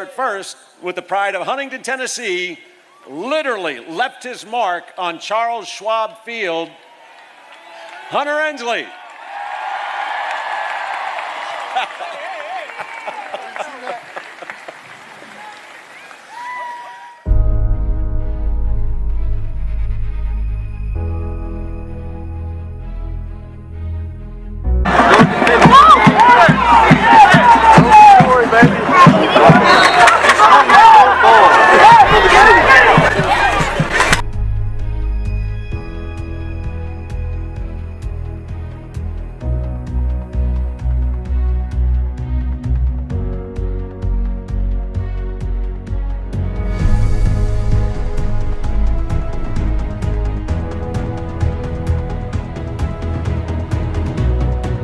First, with the pride of Huntingdon, Tennessee, literally left his mark on Charles Schwab Field, Hunter Ensley.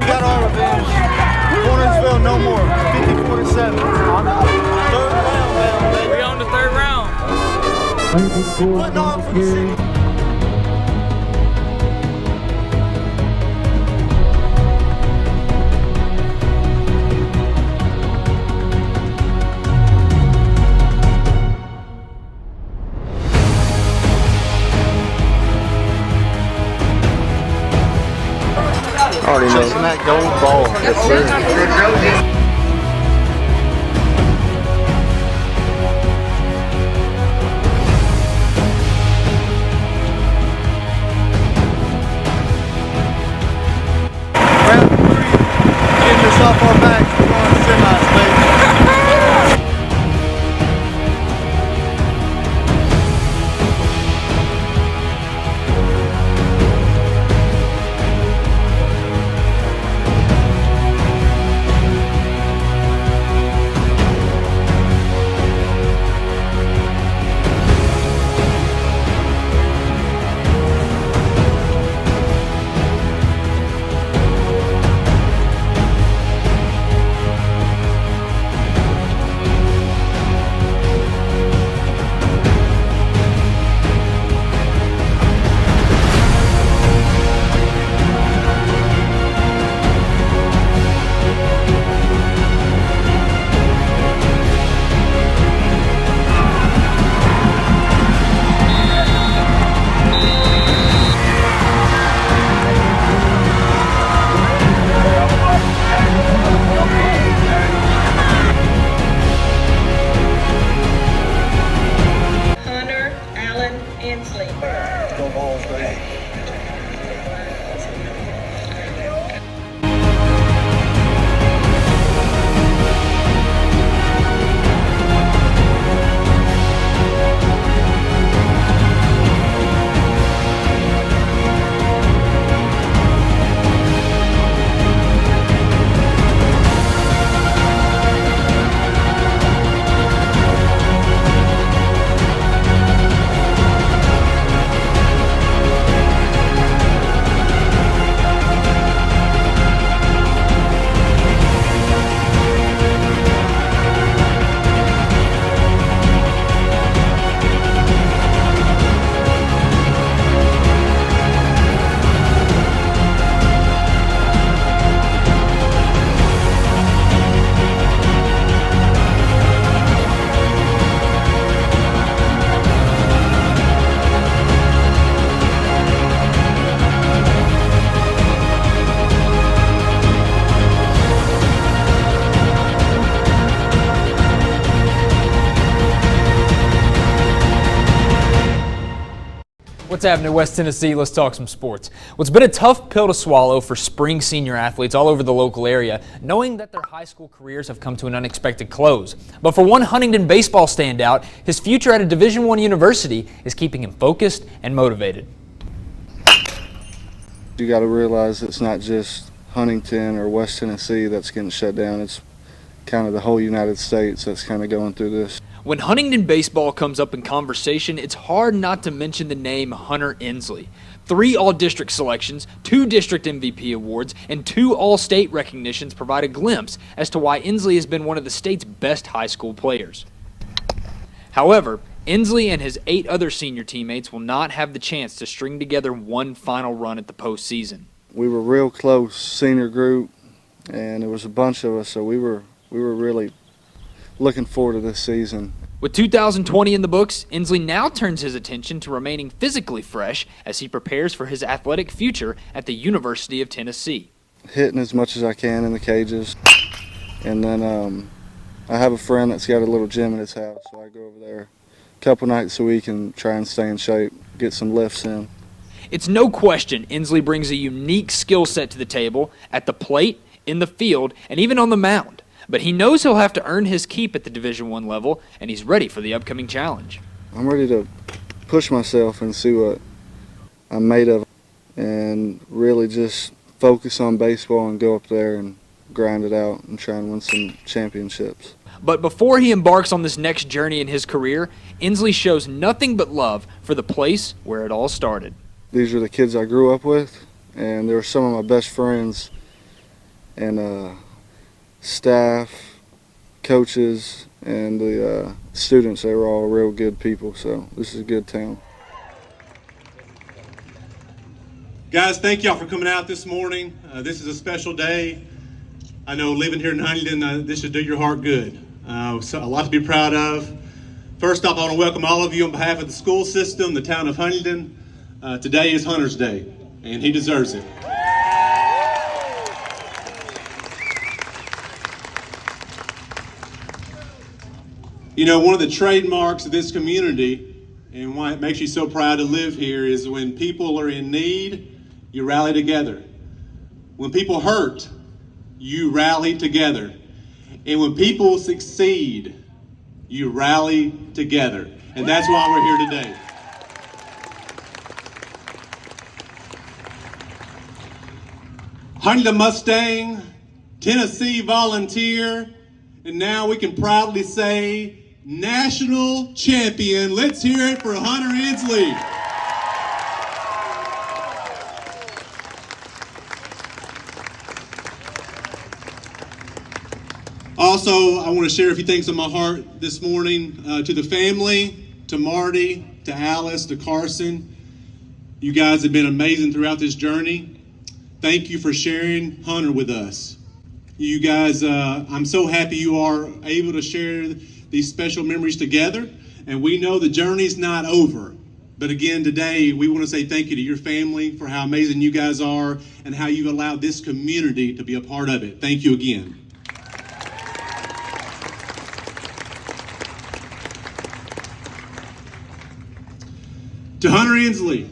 Got our revenge. Cornersville, no more. 50-47. Third round, baby. We on the third round. Putting on for the city. Already know. Chasing that gold ball. Yes, sir. Round 3. Getting this off our backs. We're going to semis, baby. Hunter Ensley. Go balls, baby. What's happening in West Tennessee? Let's talk some sports. Well, it's been a tough pill to swallow for spring senior athletes all over the local area, knowing that their high school careers have come to an unexpected close. But for one Huntingdon baseball standout, his future at a Division I university is keeping him focused and motivated. You got to realize it's not just Huntingdon or West Tennessee that's getting shut down. It's kind of the whole United States that's kind of going through this. When Huntingdon baseball comes up in conversation, it's hard not to mention the name Hunter Ensley. 3 all-district selections, 2 district MVP awards, and 2 all-state recognitions provide a glimpse as to why Ensley has been one of the state's best high school players. However, Ensley and his 8 other senior teammates will not have the chance to string together one final run at the postseason. We were real close senior group, and there was a bunch of us, so we were really looking forward to this season. With 2020 in the books, Ensley now turns his attention to remaining physically fresh as he prepares for his athletic future at the University of Tennessee. Hitting as much as I can in the cages. And then I have a friend that's got a little gym in his house, so I go over there a couple nights a week and try and stay in shape, get some lifts in. It's no question Ensley brings a unique skill set to the table at the plate, in the field, and even on the mound. But he knows he'll have to earn his keep at the Division I level, and he's ready for the upcoming challenge. I'm ready to push myself and see what I'm made of and really just focus on baseball and go up there and grind it out and try and win some championships. But before he embarks on this next journey in his career, Ensley shows nothing but love for the place where it all started. These are the kids I grew up with, and they were some of my best friends, and staff, coaches, and the students. They were all real good people, so this is a good town. Guys, thank y'all for coming out this morning. This is a special day. I know living here in Huntingdon, this should do your heart good. So a lot to be proud of. First off, I want to welcome all of you on behalf of the school system, the town of Huntingdon. Today is Hunter's Day, and he deserves it. You know, one of the trademarks of this community and why it makes you so proud to live here is when people are in need, you rally together. When people hurt, you rally together. And when people succeed, you rally together. And that's why we're here today. Huntingdon Mustang, Tennessee Volunteer, and now we can proudly say national champion. Let's hear it for Hunter Ensley. Also, I want to share a few things on my heart this morning to the family, to Marty, to Alice, to Carson. You guys have been amazing throughout this journey. Thank you for sharing Hunter with us. You guys, I'm so happy you are able to share these special memories together. And we know the journey's not over. But again, today, we want to say thank you to your family for how amazing you guys are and how you've allowed this community to be a part of it. Thank you again. To Hunter Ensley,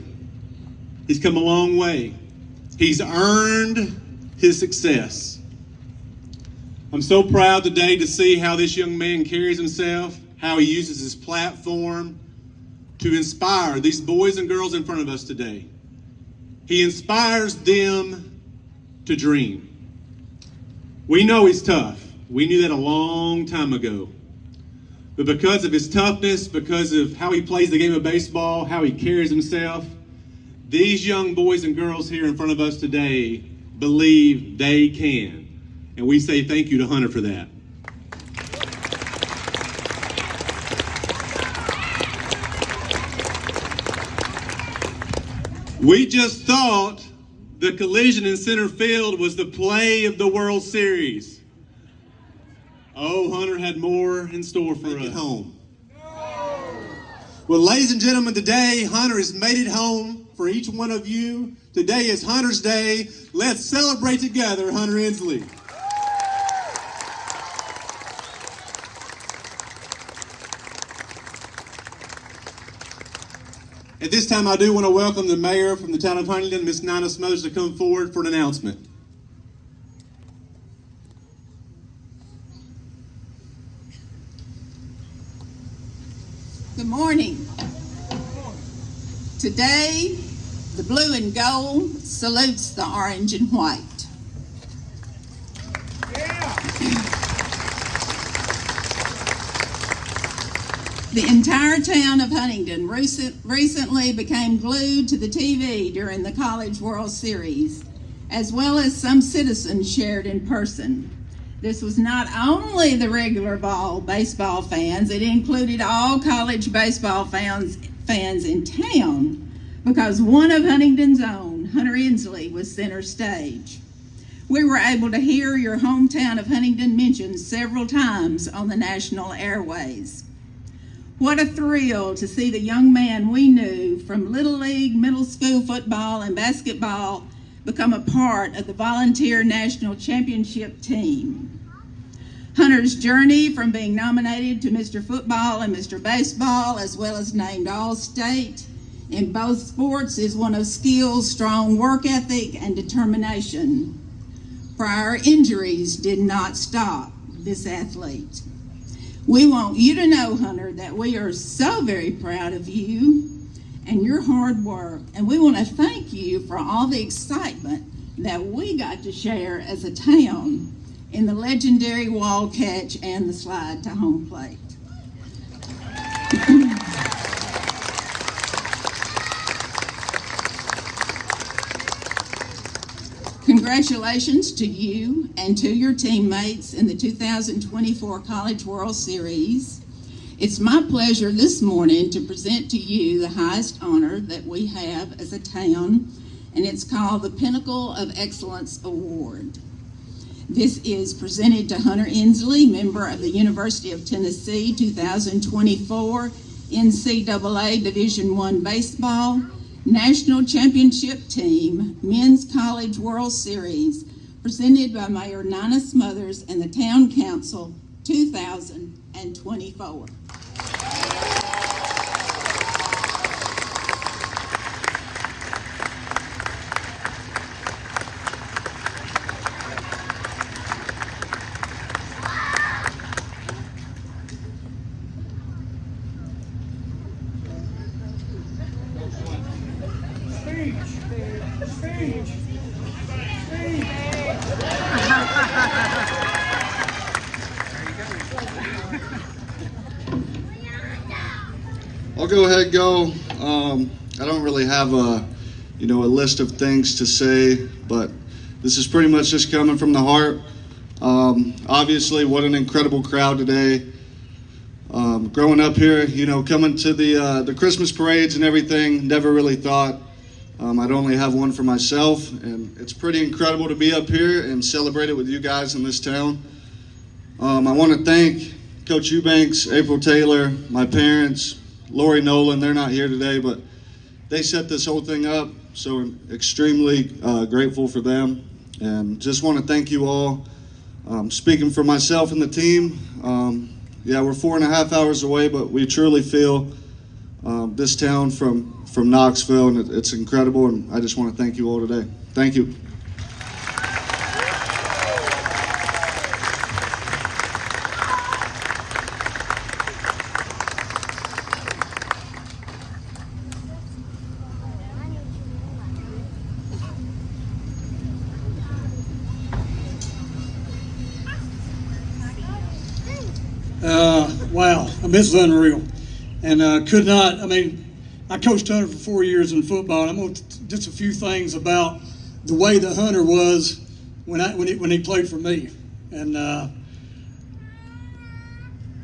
he's come a long way. He's earned his success. I'm so proud today to see how this young man carries himself, how he uses his platform to inspire these boys and girls in front of us today. He inspires them to dream. We know he's tough. We knew that a long time ago. But because of his toughness, because of how he plays the game of baseball, how he carries himself, these young boys and girls here in front of us today believe they can. And we say thank you to Hunter for that. We just thought the collision in center field was the play of the World Series. Oh, Hunter had more in store for us. Home. Well, ladies and gentlemen, today Hunter has made it home for each one of you. Today is Hunter's Day. Let's celebrate together, Hunter Ensley. At this time, I do want to welcome the mayor from the town of Huntingdon, Miss Nina Smothers, to come forward for an announcement. Good morning. Today, the blue and gold salutes the orange and white. The entire town of Huntingdon recently became glued to the TV during the College World Series, as well as some citizens shared in person. This was not only the regular baseball fans, it included all college baseball fans in town, because one of Huntingdon's own, Hunter Ensley, was center stage. We were able to hear your hometown of Huntingdon mentioned several times on the national airways. What a thrill to see the young man we knew from Little League, middle school football, and basketball become a part of the volunteer national championship team. Hunter's journey from being nominated to Mr. Football and Mr. Baseball, as well as named All-State in both sports, is one of skill, strong work ethic, and determination. Prior injuries did not stop this athlete. We want you to know, Hunter, that we are so very proud of you and your hard work, and we want to thank you for all the excitement that we got to share as a town in the legendary wall catch and the slide to home plate. Congratulations to you and to your teammates in the 2024 College World Series. It's my pleasure this morning to present to you the highest honor that we have as a town, and it's called the Pinnacle of Excellence Award. This is presented to Hunter Ensley, member of the University of Tennessee 2024 NCAA Division I Baseball National Championship Team Men's College World Series, presented by Mayor Nina Smothers and the Town Council 2024. I'll go ahead and go. I don't really have a list of things to say, but this is pretty much just coming from the heart. Obviously, what an incredible crowd today. Growing up here, coming to the Christmas parades and everything, never really thought I'd only have one for myself, and it's pretty incredible to be up here and celebrate it with you guys in this town. I want to thank Coach Eubanks, April Taylor, my parents, Lori Nolan. They're not here today, but they set this whole thing up, so I'm extremely grateful for them, and just want to thank you all. Speaking for myself and the team, we're 4.5 hours away, but we truly feel this town from Knoxville, and it's incredible, and I just want to thank you all today. Thank you. Wow, this is unreal. And I coached Hunter for 4 years in football, and I'm going to just a few things about the way that Hunter was when he played for me. And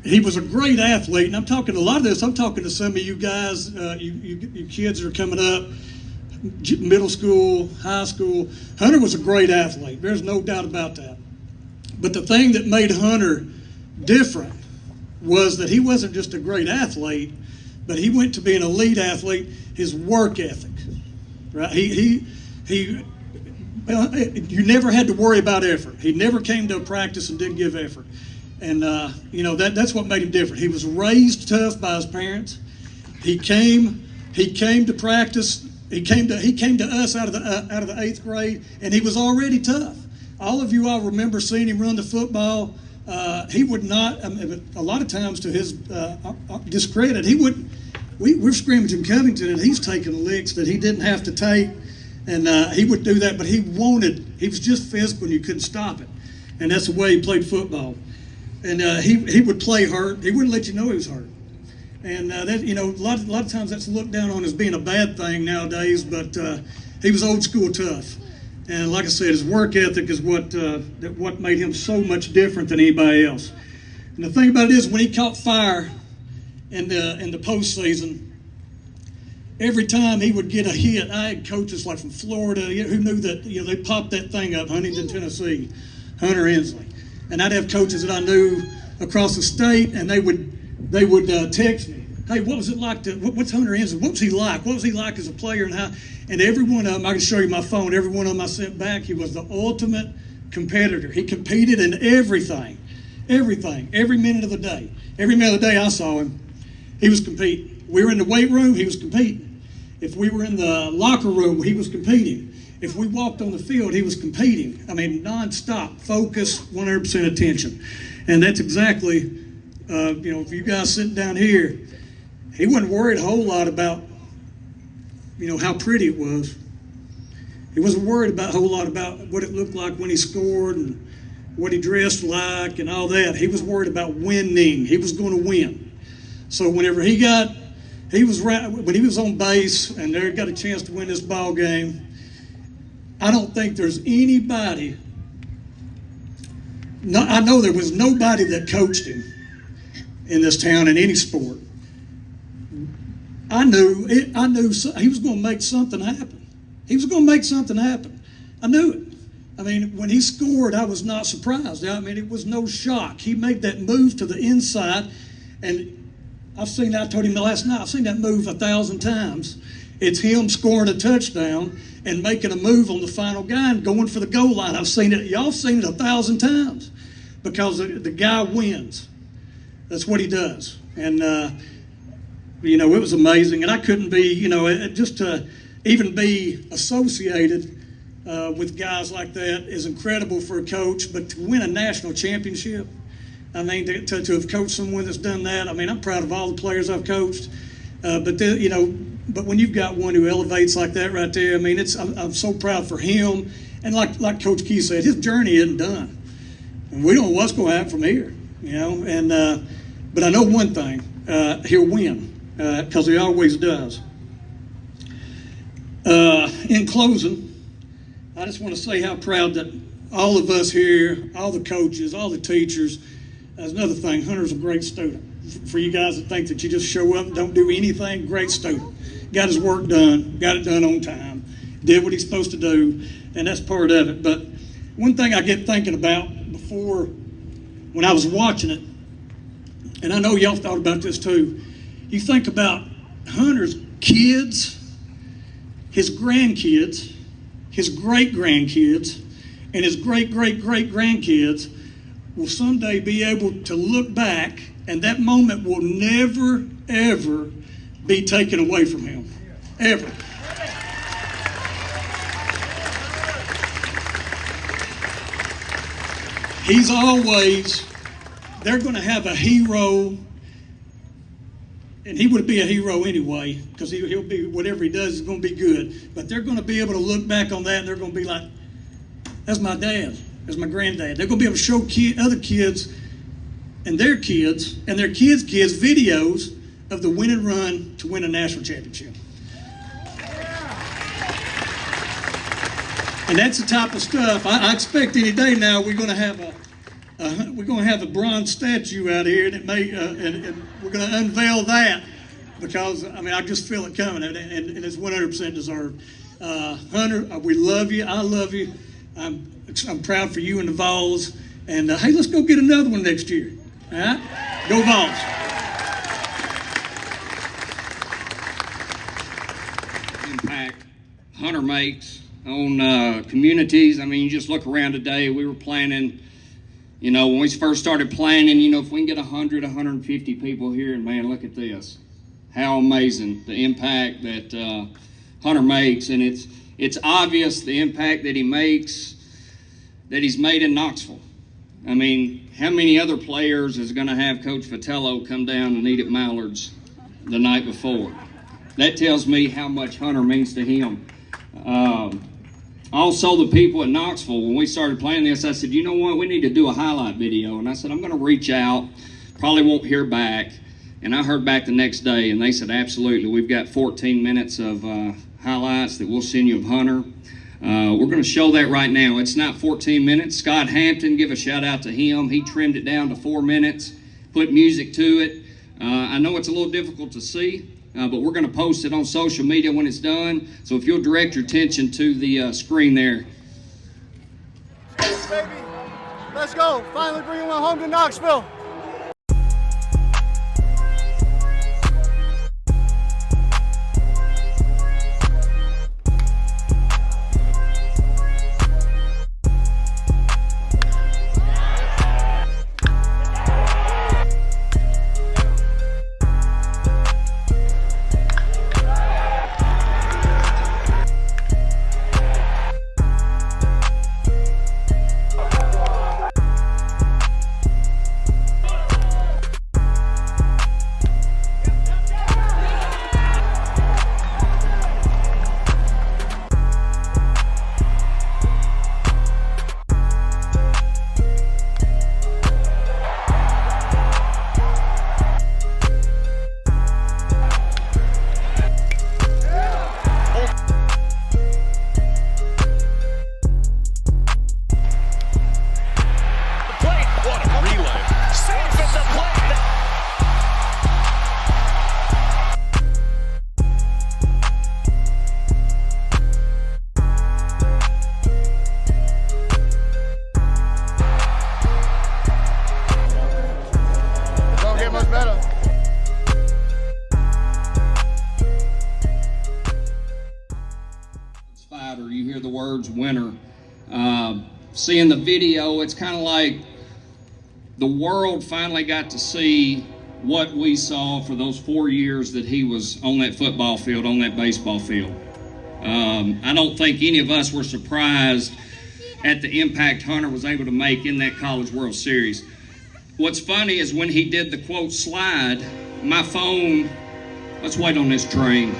he was a great athlete, and I'm talking to some of you guys, you kids that are coming up, middle school, high school. Hunter was a great athlete. There's no doubt about that. But the thing that made Hunter different was that he wasn't just a great athlete, but he went to be an elite athlete. His work ethic, right? You never had to worry about effort. He never came to a practice and didn't give effort, and that's what made him different. He was raised tough by his parents. He came to practice. He came to us out of the 8th grade, and he was already tough. All of you all remember seeing him run the football. He would not, a lot of times to his discredit, we're scrimmaging in Covington, and he's taking licks that he didn't have to take, and he would do that, but he was just physical, and you couldn't stop it, and that's the way he played football. And he would play hurt. He wouldn't let you know he was hurt. And a lot of times that's looked down on as being a bad thing nowadays, but he was old school tough. And like I said, his work ethic is what made him so much different than anybody else. And the thing about it is, when he caught fire in the postseason, every time he would get a hit, I had coaches like from Florida who knew that, they popped that thing up, Huntingdon, Tennessee, Hunter Ensley. And I'd have coaches that I knew across the state, and they would text me, hey, what was it like what's Hunter Ensley? What was he like? What was he like as a player? And every one of them, I can show you my phone, every one of them I sent back, he was the ultimate competitor. He competed in everything, every minute of the day. Every minute of the day I saw him, he was competing. We were in the weight room, he was competing. If we were in the locker room, he was competing. If we walked on the field, he was competing. I mean, nonstop, focus, 100% attention. And that's exactly, if you guys sitting down here, he wasn't worried a whole lot about, how pretty it was. He wasn't worried a whole lot about what it looked like when he scored and what he dressed like and all that. He was worried about winning. He was going to win. So whenever when he was on base and they got a chance to win this ball game, I don't think there's anybody. I know there was nobody that coached him in this town in any sport. I knew he was going to make something happen. He was going to make something happen. I knew it. I mean, when he scored, I was not surprised. I mean, it was no shock. He made that move to the inside, and I told him last night, I've seen that move 1,000 times. It's him scoring a touchdown and making a move on the final guy and going for the goal line. I've seen it. Y'all seen it 1,000 times because the guy wins. That's what he does. And, it was amazing. And I couldn't be, just to even be associated with guys like that is incredible for a coach. But to win a national championship, I mean, to have coached someone that's done that, I mean, I'm proud of all the players I've coached. But when you've got one who elevates like that right there, I mean, I'm so proud for him. And like Coach Key said, his journey isn't done. And we don't know what's going to happen from here, And but I know one thing, he'll win because he always does. In closing, I just want to say how proud that all of us here, all the coaches, all the teachers. That's another thing, Hunter's a great student. For you guys that think that you just show up and don't do anything, great student. Got his work done, got it done on time, did what he's supposed to do, and that's part of it. But one thing I get thinking about before, when I was watching it, and I know y'all thought about this too, you think about Hunter's kids, his grandkids, his great-grandkids, and his great-great-great-grandkids will someday be able to look back, and that moment will never, ever be taken away from him. Ever. They're going to have a hero, and he would be a hero anyway, because he'll be, whatever he does is going to be good. But they're going to be able to look back on that, and they're going to be like, that's my dad, that's my granddad. They're going to be able to show other kids and their kids videos of the winning run to win a national championship. And that's the type of stuff I expect any day now. We're going to have a bronze statue out here, and and we're going to unveil that because I just feel it coming, and it's 100% deserved. Hunter, we love you. I love you. I'm proud for you and the Vols. And hey, let's go get another one next year. All right, go Vols. Impact Hunter makes on communities. I mean, you just look around today. We were planning, when we first started planning, if we can get 100, 150 people here, and man, look at this. How amazing the impact that Hunter makes. And it's obvious the impact that he makes, that he's made in Knoxville. I mean, how many other players is going to have Coach Vitello come down and eat at Mallard's the night before? That tells me how much Hunter means to him. Also, the people at Knoxville, when we started playing this, I said, you know what, we need to do a highlight video. And I said, I'm going to reach out, probably won't hear back. And I heard back the next day, and they said, absolutely, we've got 14 minutes of highlights that we'll send you of Hunter. We're going to show that right now. It's not 14 minutes. Scott Hampton, give a shout out to him. He trimmed it down to 4 minutes, put music to it. I know it's a little difficult to see, but we're going to post it on social media when it's done. So if you'll direct your attention to the screen there. Baby, let's go. Finally bringing one home to Knoxville. You hear the words winner. Seeing the video, it's kind of like the world finally got to see what we saw for those 4 years that he was on that football field, on that baseball field. I don't think any of us were surprised at the impact Hunter was able to make in that College World Series. What's funny is when he did the quote slide, my phone, let's wait on this train.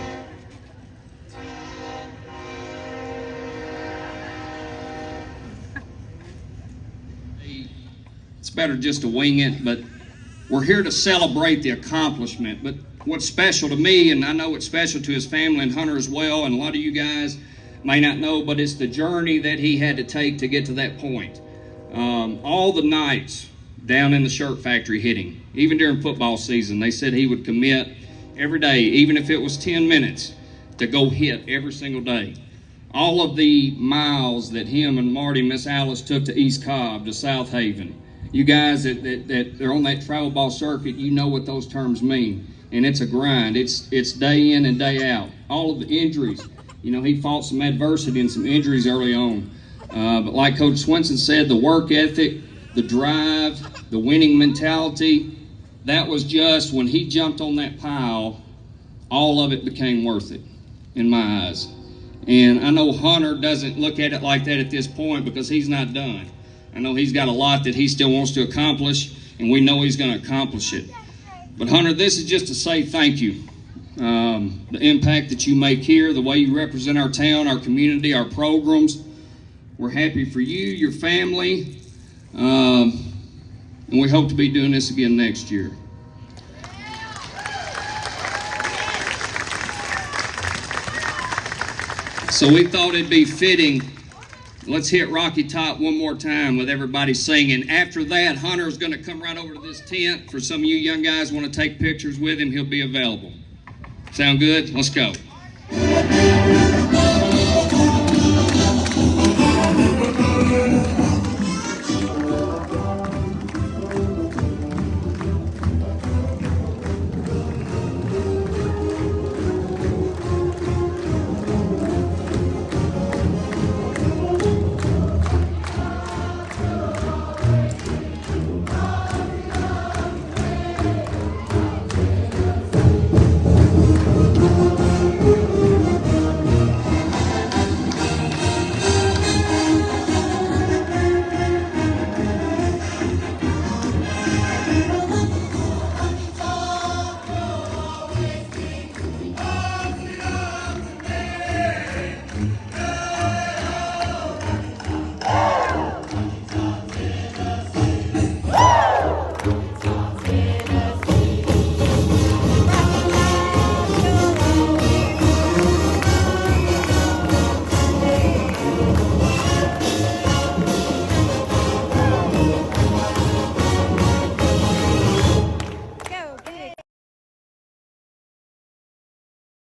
It's better just to wing it, but we're here to celebrate the accomplishment. But what's special to me, and I know it's special to his family and Hunter as well, and a lot of you guys may not know, but it's the journey that he had to take to get to that point. All the nights down in the shirt factory hitting, even during football season, they said he would commit every day, even if it was 10 minutes, to go hit every single day. All of the miles that him and Marty, Miss Alice took to East Cobb, to South Haven. You guys that are on that travel ball circuit, you know what those terms mean. And it's a grind. It's day in and day out. All of the injuries. You know, he fought some adversity and some injuries early on. But like Coach Swenson said, the work ethic, the drive, the winning mentality, that was just, when he jumped on that pile, all of it became worth it in my eyes. And I know Hunter doesn't look at it like that at this point because he's not done. I know he's got a lot that he still wants to accomplish, and we know he's going to accomplish it. But Hunter, this is just to say thank you. The impact that you make here, the way you represent our town, our community, our programs. We're happy for you, your family, and we hope to be doing this again next year. So we thought it'd be fitting. Let's hit Rocky Top one more time with everybody singing. After that, Hunter's going to come right over to this tent. For some of you young guys want to take pictures with him, he'll be available. Sound good? Let's go.